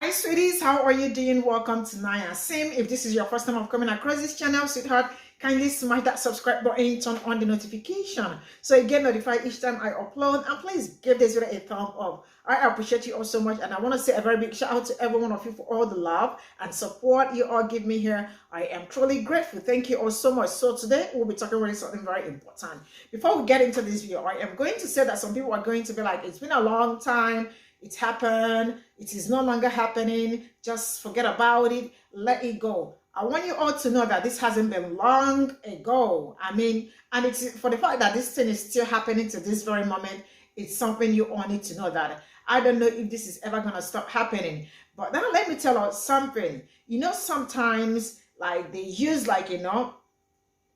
Hi sweeties, how are you doing? Welcome to Naya Sim. If this is your first time of coming across this channel, sweetheart, kindly smash that subscribe button, turn on the notification so you get notified each time I upload, and please give this video a thumb up. I appreciate you all so much, and I want to say a very big shout out to every one of you for all the love and support you all give me here. I am truly grateful. Thank you all so much. So today we'll be talking about something very important. Before we get into this video, I am going to say that some people are going to be like, it's been a long time, it happened, it is no longer happening, just forget about it, let it go. I want you all to know that this hasn't been long ago. I mean, and it's for the fact that this thing is still happening to this very moment, it's something you all need to know that I don't know if this is ever going to stop happening. But now let me tell you something. You know, sometimes like they use like, you know,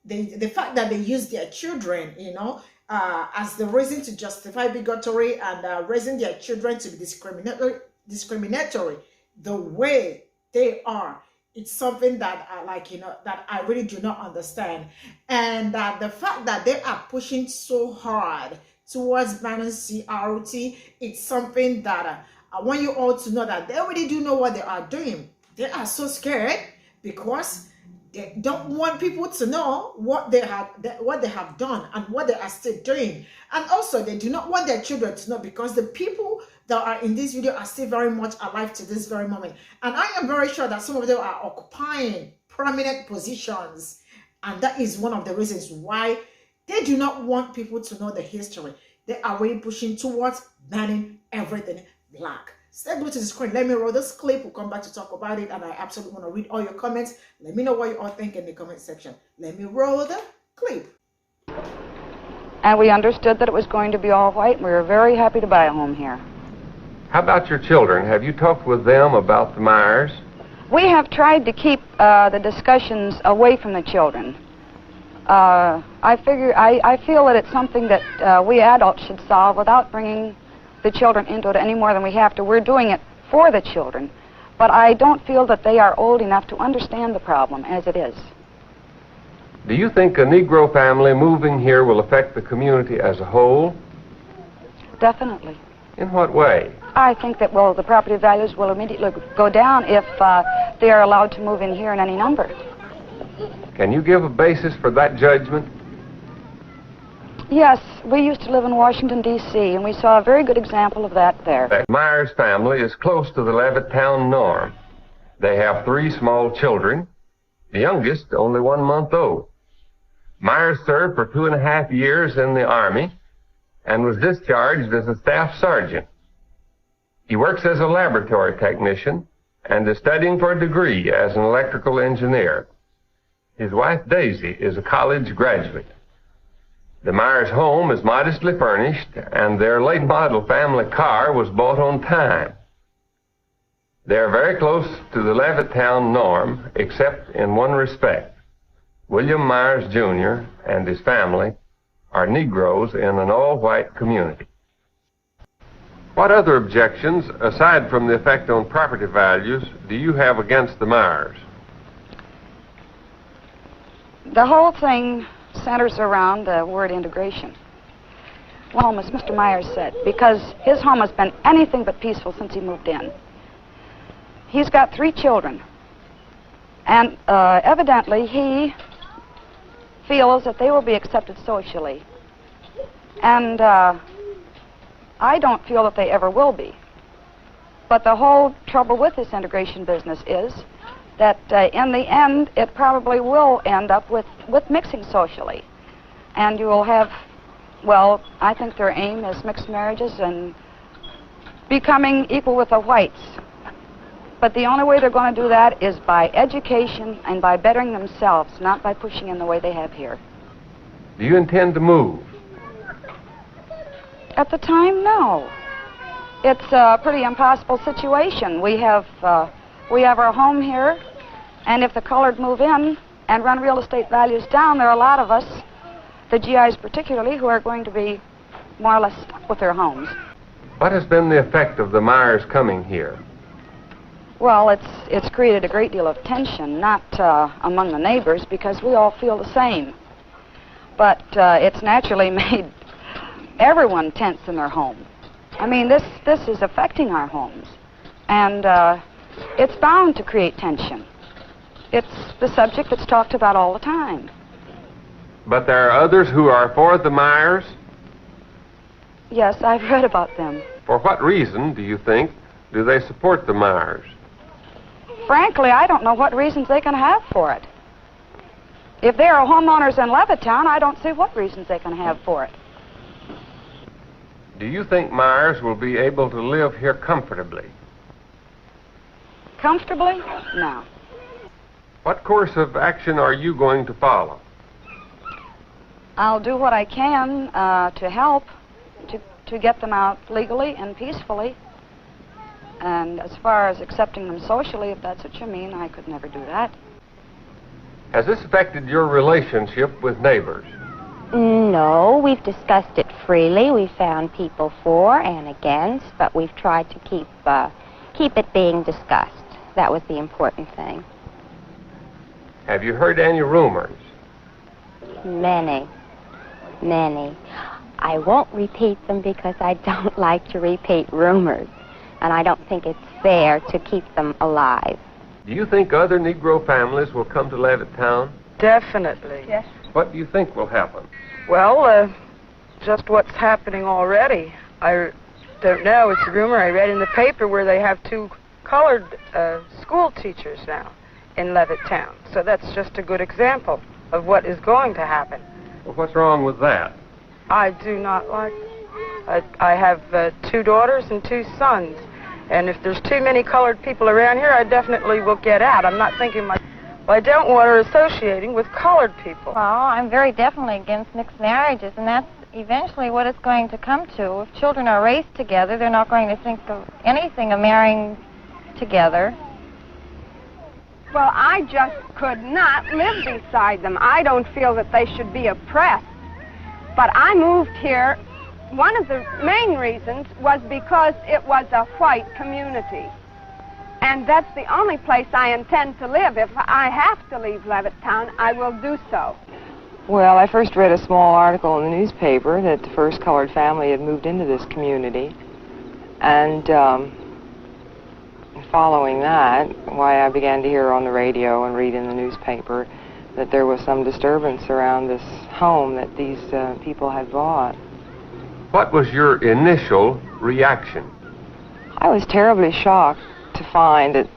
the fact that they use their children, you know, as the reason to justify bigotry and raising their children to be discriminatory the way they are. It's something that I like, you know, that I really do not understand. And the fact that they are pushing so hard towards banning CRT, it's something that I want you all to know that they already do know what they are doing. They are so scared because they don't want people to know what they have done and what they are still doing. And also they do not want their children to know, because the people that are in this video are still very much alive to this very moment. And I am very sure that some of them are occupying prominent positions. And that is one of the reasons why they do not want people to know the history. They are really pushing towards banning everything black. Stay glued to the screen. Let me roll this clip. We'll come back to talk about it. And I absolutely want to read all your comments. Let me know what you all think in the comment section. Let me roll the clip. And we understood that it was going to be all white. We were very happy to buy a home here. How about your children? Have you talked with them about the Myers? We have tried to keep the discussions away from the children. I feel that it's something that we adults should solve without bringing the children into it any more than we have to. We're doing it for the children, but I don't feel that they are old enough to understand the problem as it is. Do you think a Negro family moving here will affect the community as a whole? Definitely. In what way? I think that, well, the property values will immediately go down if they are allowed to move in here in any number. Can you give a basis for that judgment? Yes, we used to live in Washington, D.C., and we saw a very good example of that there. The Myers family is close to the Levittown norm. They have 3 small children, the youngest only 1 month old. Myers served for 2.5 years in the Army and was discharged as a staff sergeant. He works as a laboratory technician and is studying for a degree as an electrical engineer. His wife, Daisy, is a college graduate. The Myers home is modestly furnished, and their late model family car was bought on time. They are very close to the Levittown norm, except in one respect. William Myers, Jr. and his family are Negroes in an all-white community. What other objections, aside from the effect on property values, do you have against the Myers? The whole thing centers around the word integration. Well, as Mr. Myers said, because his home has been anything but peaceful since he moved in. He's got 3 children, and evidently he feels that they will be accepted socially. And I don't feel that they ever will be. But the whole trouble with this integration business is that in the end, it probably will end up with mixing socially. And you will have, well, I think their aim is mixed marriages and becoming equal with the whites. But the only way they're going to do that is by education and by bettering themselves, not by pushing in the way they have here. Do you intend to move? At the time, no. It's a pretty impossible situation. We have our home here, and if the colored move in and run real estate values down, there are a lot of us, the GIs particularly, who are going to be more or less stuck with their homes. What has been the effect of the Myers coming here? Well, it's created a great deal of tension, not among the neighbors, because we all feel the same. But it's naturally made everyone tense in their home. I mean, this is affecting our homes. And It's bound to create tension. It's the subject that's talked about all the time. But there are others who are for the Myers? Yes, I've read about them. For what reason, do you think, do they support the Myers? Frankly, I don't know what reasons they can have for it. If they are homeowners in Levittown, I don't see what reasons they can have for it. Do you think Myers will be able to live here comfortably? Comfortably? No. What course of action are you going to follow? I'll do what I can to help to get them out legally and peacefully. And as far as accepting them socially, if that's what you mean, I could never do that. Has this affected your relationship with neighbors? No, we've discussed it freely. We found people for and against, but we've tried to keep it being discussed. That was the important thing. Have you heard any rumors? Many. I won't repeat them because I don't like to repeat rumors, and I don't think it's fair to keep them alive. Do you think other Negro families will come to Levittown? Definitely. Yes. What do you think will happen? Well, just what's happening already. I don't know. It's a rumor I read in the paper where they have 2 colored school teachers now in Levittown. So that's just a good example of what is going to happen. Well, what's wrong with that? I do not like it. I have 2 daughters and 2 sons. And if there's too many colored people around here, I definitely will get out. I'm not thinking well, I don't want her associating with colored people. Well, I'm very definitely against mixed marriages, and that's eventually what it's going to come to. If children are raised together, they're not going to think of anything of marrying together. Well, I just could not live beside them. I don't feel that they should be oppressed. But I moved here. One of the main reasons was because it was a white community. And that's the only place I intend to live. If I have to leave Levittown, I will do so. Well, I first read a small article in the newspaper that the first colored family had moved into this community. And following that, why I began to hear on the radio and read in the newspaper that there was some disturbance around this home that these people had bought. What was your initial reaction? I was terribly shocked to find that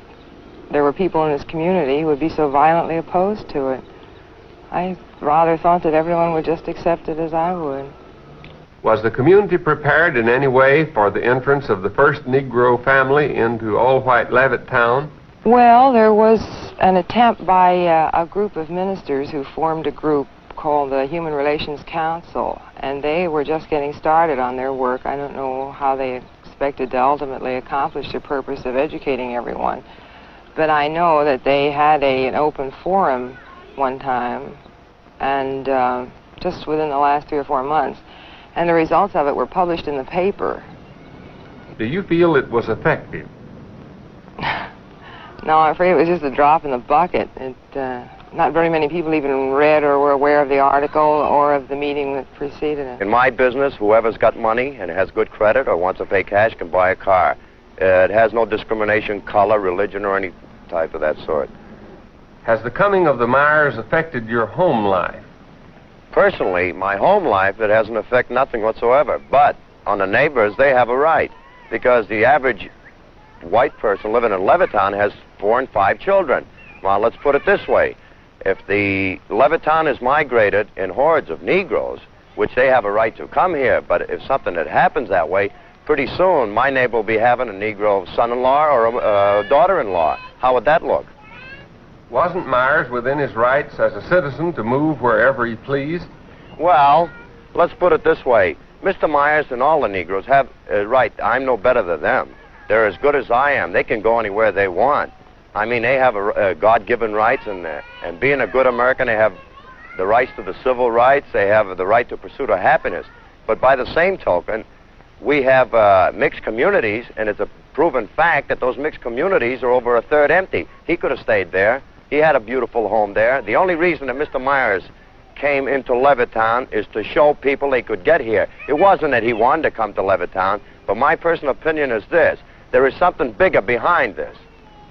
there were people in this community who would be so violently opposed to it. I rather thought that everyone would just accept it as I would. Was the community prepared in any way for the entrance of the first Negro family into all-white Levittown? Well, there was an attempt by a group of ministers who formed a group called the Human Relations Council, and they were just getting started on their work. I don't know how they expected to ultimately accomplish the purpose of educating everyone, but I know that they had an open forum one time, and just within the last 3 or 4 months, and the results of it were published in the paper. Do you feel it was effective? No, I'm afraid it was just a drop in the bucket. Not very many people even read or were aware of the article or of the meeting that preceded it. In my business, whoever's got money and has good credit or wants to pay cash can buy a car. It has no discrimination, color, religion, or any type of that sort. Has the coming of the Myers affected your home life? Personally, my home life, it hasn't affected nothing whatsoever. But on the neighbors, they have a right, because the average white person living in Levittown has 4 and 5 children. Well, let's put it this way. If the Levittown is migrated in hordes of Negroes, which they have a right to come here, but if something that happens that way, pretty soon my neighbor will be having a Negro son-in-law or a daughter-in-law. How would that look? Wasn't Myers within his rights as a citizen to move wherever he pleased? Well, let's put it this way. Mr. Myers and all the Negroes have a right. I'm no better than them. They're as good as I am. They can go anywhere they want. I mean, they have a God-given rights, and being a good American, they have the rights to the civil rights. They have the right to pursue their happiness. But by the same token, we have mixed communities, and it's a proven fact that those mixed communities are over a third empty. He could have stayed there. He had a beautiful home there. The only reason that Mr. Myers came into Levittown is to show people they could get here. It wasn't that he wanted to come to Levittown, but my personal opinion is this. There is something bigger behind this.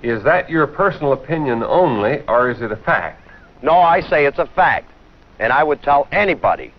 Is that your personal opinion only, or is it a fact? No, I say it's a fact. And I would tell anybody.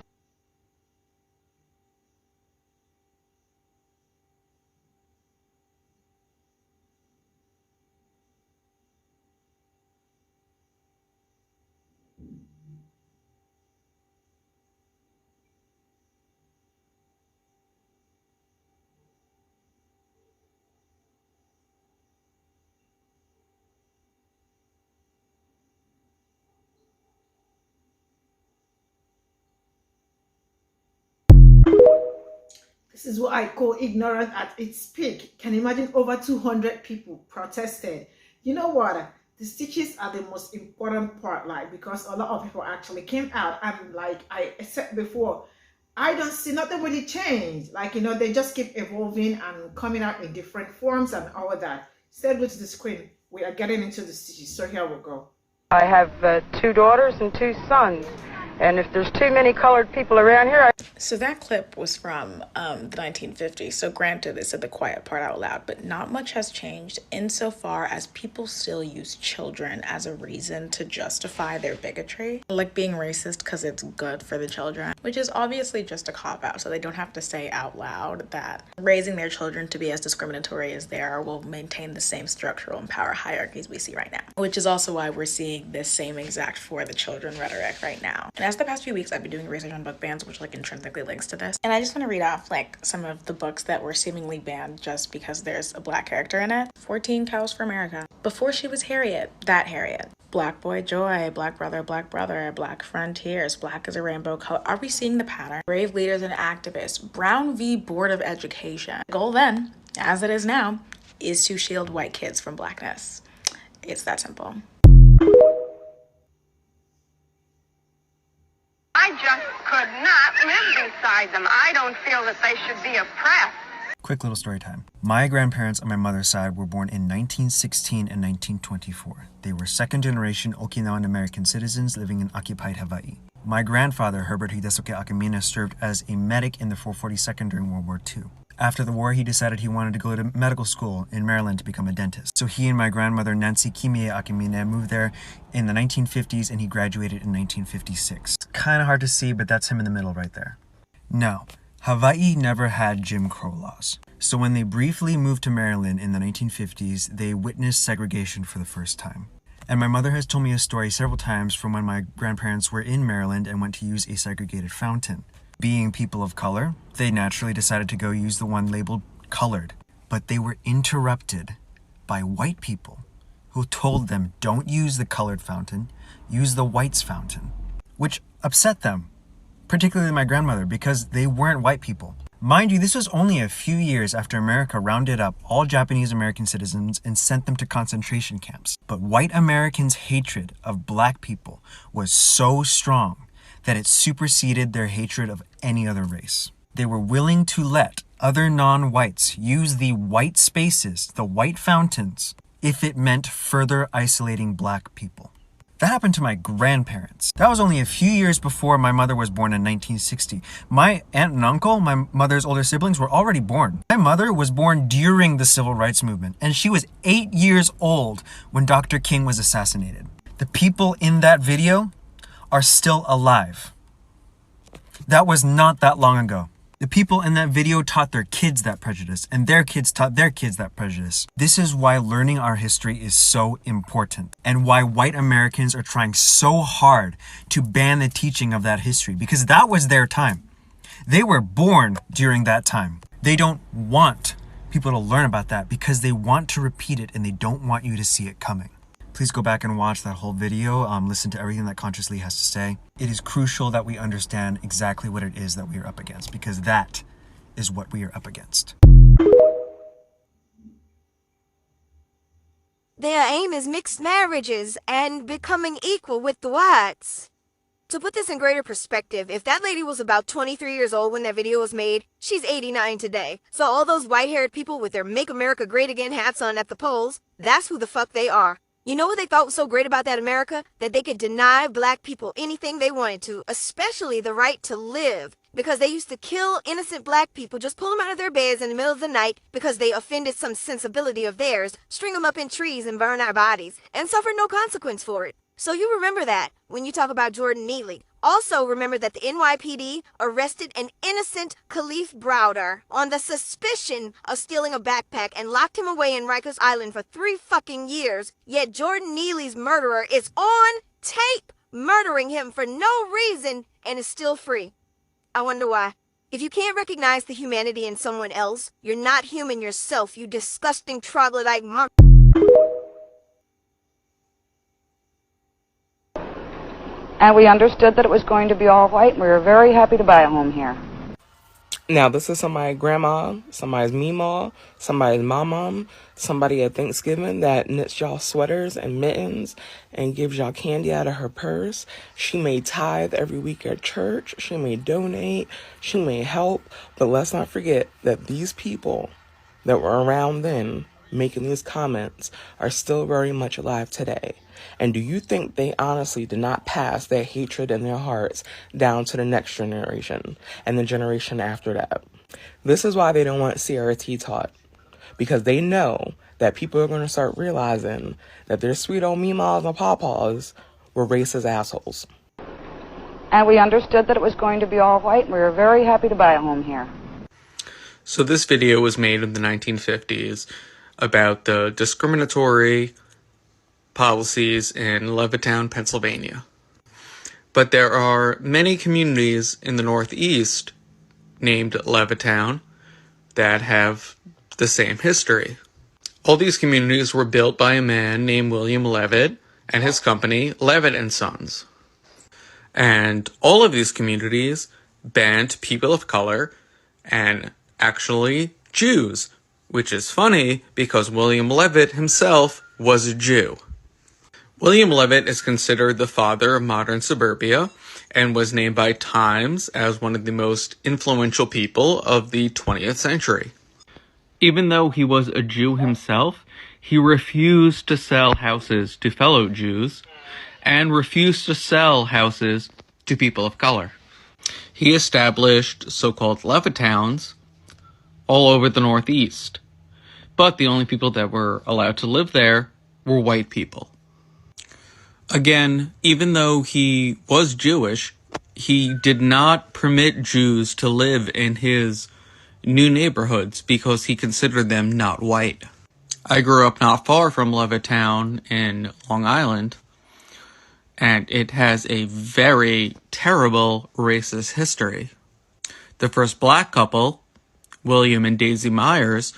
This is what I call ignorance at its peak. Can you imagine over 200 people protested? You know what? The stitches are the most important part, like, because a lot of people actually came out, and like I said before, I don't see nothing really change. Like, you know, they just keep evolving and coming out in different forms and all of that. Stay with the screen. We are getting into the stitches. So here we go. I have 2 daughters and 2 sons. And if there's too many colored people around here, So that clip was from the 1950s. So granted, it said the quiet part out loud, but not much has changed insofar as people still use children as a reason to justify their bigotry. Like being racist because it's good for the children, which is obviously just a cop-out. So they don't have to say out loud that raising their children to be as discriminatory as they are will maintain the same structural and power hierarchies we see right now. Which is also why we're seeing this same exact for the children rhetoric right now. And as the past few weeks, I've been doing research on book bans, which like intrinsically links to this. And I just want to read off like some of the books that were seemingly banned just because there's a black character in it. 14 Cows for America. Before She Was Harriet, That Harriet. Black Boy Joy, Black Brother, Black Frontiers, Black is a Rainbow Color. Are we seeing the pattern? Brave Leaders and Activists, Brown v. Board of Education. The goal then, as it is now, is to shield white kids from blackness. It's that simple. I just could not live beside them. I don't feel that they should be oppressed. Quick little story time. My grandparents on my mother's side were born in 1916 and 1924. They were second-generation Okinawan American citizens living in occupied Hawaii. My grandfather, Herbert Hidesuke Akamina, served as a medic in the 442nd during World War II. After the war, he decided he wanted to go to medical school in Maryland to become a dentist. So he and my grandmother, Nancy Kimie Akamine, moved there in the 1950s, and he graduated in 1956. It's kind of hard to see, but that's him in the middle right there. Now, Hawaii never had Jim Crow laws. So when they briefly moved to Maryland in the 1950s, they witnessed segregation for the first time. And my mother has told me a story several times from when my grandparents were in Maryland and went to use a segregated fountain. Being people of color, they naturally decided to go use the one labeled colored. But they were interrupted by white people who told them, don't use the colored fountain, use the whites fountain, which upset them, particularly my grandmother, because they weren't white people. Mind you, this was only a few years after America rounded up all Japanese American citizens and sent them to concentration camps. But white Americans' hatred of black people was so strong that it superseded their hatred of any other race. They were willing to let other non-whites use the white spaces, the white fountains, if it meant further isolating black people. That happened to my grandparents. That was only a few years before my mother was born in 1960. My aunt and uncle, my mother's older siblings, were already born. My mother was born during the Civil Rights Movement, and she was 8 years old when Dr. King was assassinated. The people in that video are still alive. That was not that long ago. The people in that video taught their kids that prejudice, and their kids taught their kids that prejudice. This is why learning our history is so important, and why white Americans are trying so hard to ban the teaching of that history, because that was their time. They were born during that time. They don't want people to learn about that because they want to repeat it and they don't want you to see it coming. Please go back and watch that whole video. Listen to everything that Conscious Lee has to say. It is crucial that we understand exactly what it is that we are up against, because that is what we are up against. Their aim is mixed marriages and becoming equal with the whites. To put this in greater perspective, if that lady was about 23 years old when that video was made, she's 89 today. So all those white-haired people with their Make America Great Again hats on at the polls, that's who the fuck they are. You know what they felt so great about that America? That they could deny black people anything they wanted to, especially the right to live. Because they used to kill innocent black people, just pull them out of their beds in the middle of the night because they offended some sensibility of theirs, string them up in trees and burn our bodies, and suffer no consequence for it. So you remember that when you talk about Jordan Neely. Also remember that the NYPD arrested an innocent Khalif Browder on the suspicion of stealing a backpack and locked him away in Rikers Island for 3 fucking years. Yet Jordan Neely's murderer is on tape murdering him for no reason and is still free. I wonder why. If you can't recognize the humanity in someone else, you're not human yourself, you disgusting troglodyte monster. And we understood that it was going to be all white, and we were very happy to buy a home here. Now, this is somebody's grandma, somebody's meemaw, somebody's mom, somebody at Thanksgiving that knits y'all sweaters and mittens and gives y'all candy out of her purse. She may tithe every week at church. She may donate. She may help. But let's not forget that these people that were around then making these comments are still very much alive today. And do you think they honestly did not pass their hatred in their hearts down to the next generation and the generation after that? This is why they don't want CRT taught. Because they know that people are going to start realizing that their sweet old meemaws and pawpaws were racist assholes. And we understood that it was going to be all white, and we were very happy to buy a home here. So this video was made in the 1950s about the discriminatory policies in Levittown, Pennsylvania. But there are many communities in the Northeast named Levittown that have the same history. All these communities were built by a man named William Levitt and his company, Levitt & Sons. And all of these communities banned people of color and actually Jews, which is funny because William Levitt himself was a Jew. William Levitt is considered the father of modern suburbia and was named by Times as one of the most influential people of the 20th century. Even though he was a Jew himself, he refused to sell houses to fellow Jews and refused to sell houses to people of color. He established so-called Levittowns all over the Northeast, but the only people that were allowed to live there were white people. Again, even though he was Jewish, he did not permit Jews to live in his new neighborhoods because he considered them not white. I grew up not far from Levittown in Long Island, and it has a very terrible racist history. The first black couple, William and Daisy Myers,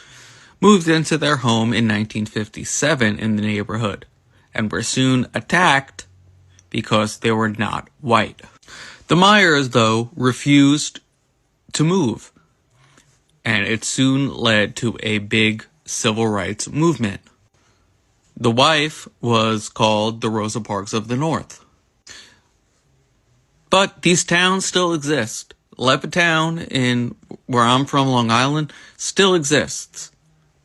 moved into their home in 1957 in the neighborhood, and were soon attacked because they were not white. The Myers, though, refused to move, and it soon led to a big civil rights movement. The wife was called the Rosa Parks of the North. But these towns still exist. Levittown, in where I'm from, Long Island, still exists.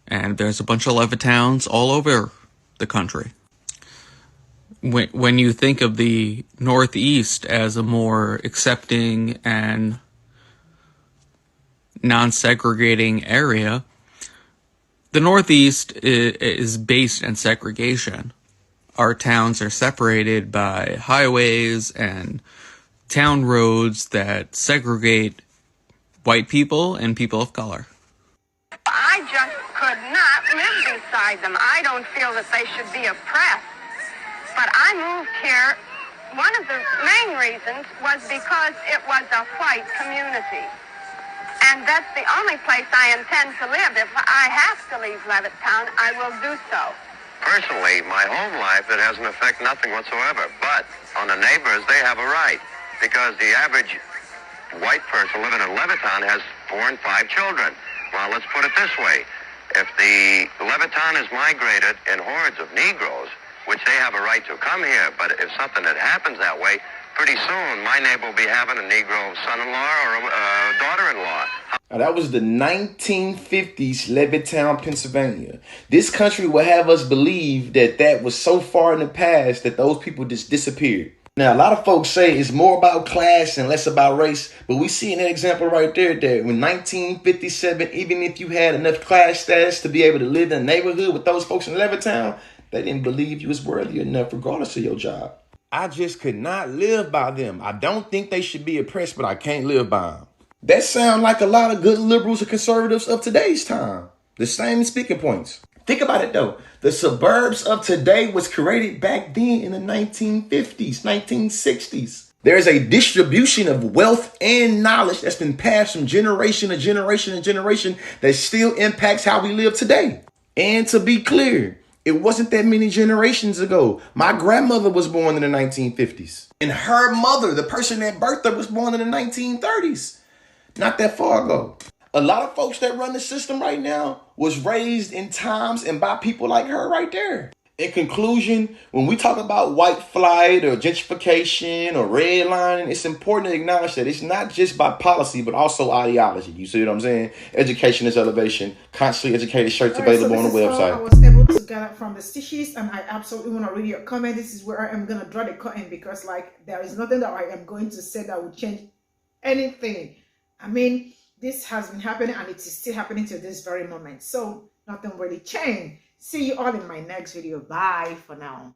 And there's a bunch of Levittowns all over the country. When you think of the Northeast as a more accepting and non-segregating area, the Northeast is based in segregation. Our towns are separated by highways and town roads that segregate white people and people of color. I just could not live beside them. I don't feel that they should be oppressed. But I moved here, one of the main reasons was because it was a white community. And that's the only place I intend to live. If I have to leave Levittown, I will do so. Personally, my home life, it has an effect nothing whatsoever. But on the neighbors, they have a right. Because the average white person living in Levittown has 4 and 5 children. Well, let's put it this way. If the Levittown is migrated in hordes of Negroes, which they have a right to come here, but if something that happens that way, Pretty soon, my neighbor will be having a Negro son-in-law or a daughter-in-law. Now, that was the 1950s, Levittown, Pennsylvania. This country will have us believe that that was so far in the past that those people just disappeared. Now, a lot of folks say it's more about class and less about race, but we see in that example right there that in 1957, even if you had enough class status to be able to live in a neighborhood with those folks in Levittown, they didn't believe you was worthy enough regardless of your job. I just could not live by them. I don't think they should be oppressed, but I can't live by them. That sounds like a lot of good liberals and conservatives of today's time. The same speaking points. Think about it though. The suburbs of today was created back then in the 1950s, 1960s. There's a distribution of wealth and knowledge that's been passed from generation to generation to generation that still impacts how we live today. And to be clear, it wasn't that many generations ago. My grandmother was born in the 1950s. And her mother, the person that birthed her, was born in the 1930s. Not that far ago. A lot of folks that run the system right now was raised in times and by people like her right there. In conclusion, when we talk about white flight or gentrification or redlining, it's important to acknowledge that it's not just by policy, but also ideology. You see what I'm saying? Education is elevation. Constantly educated shirts available on the website. I was able to gather from the stitches, and I absolutely want to read your comment. This is where I am going to draw the curtain because, like, there is nothing that I am going to say that would change anything. I mean, this has been happening and it is still happening to this very moment. So nothing really changed. See you all in my next video. Bye for now.